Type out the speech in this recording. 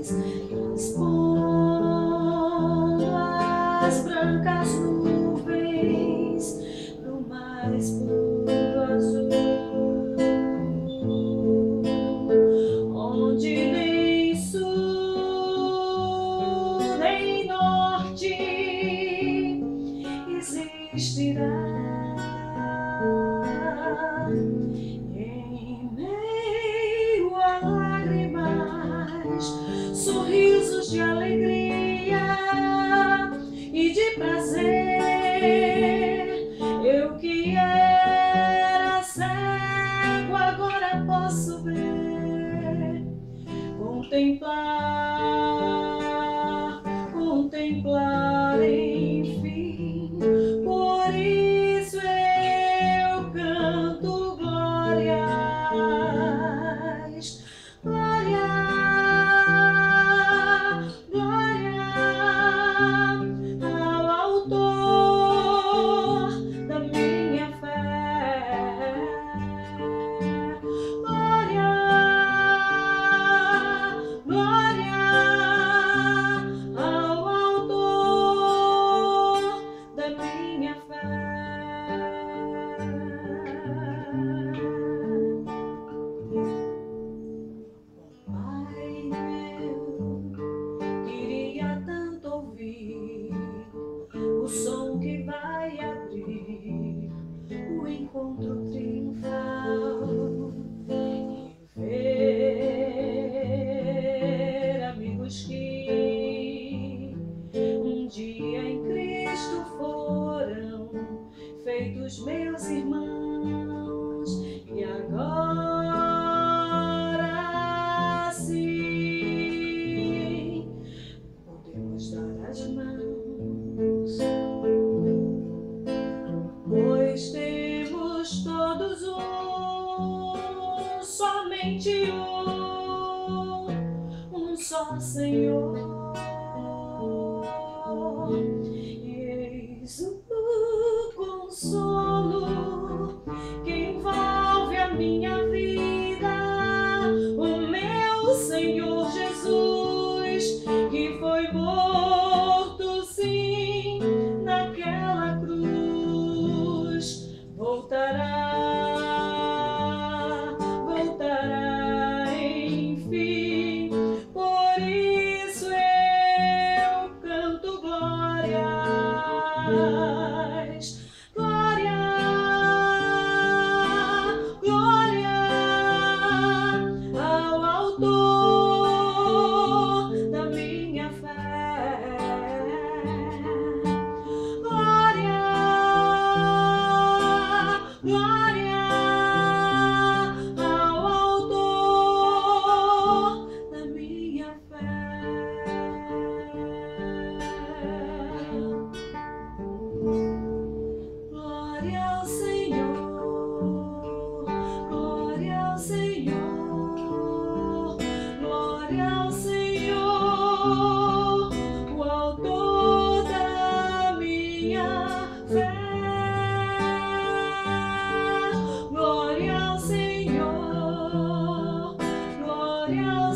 transpondo as brancas nuvens pro mais puro azul, onde nem sul nem norte existirá. Em meio a lágrimas, sorrisos de alegria e de prazer, eu que era cego agora posso ver, contemplar, enfim. Por isso eu canto glórias, glória, glória ao autor da minha fé. Glória, glória ao autor da minha fé. Pai meu, queria tanto ouvir o som que vai abrir o encontro triunfal e ver amigos que um dia em Cristo foram feitos meus irmãos e agora sim podemos dar as mãos, pois temos todos somente um só Senhor. Eis o consolo que envolve a minha vida, o meu Senhor Jesus, que foi morto sim naquela cruz, voltará, enfim. Por isso eu canto glórias, glória, glória ao autor da minha fé. Glória, glória ao autor da minha fé. Glória ao Senhor, glória ao Senhor, glória ao Senhor, o autor da minha fé. Glória ao Senhor, glória ao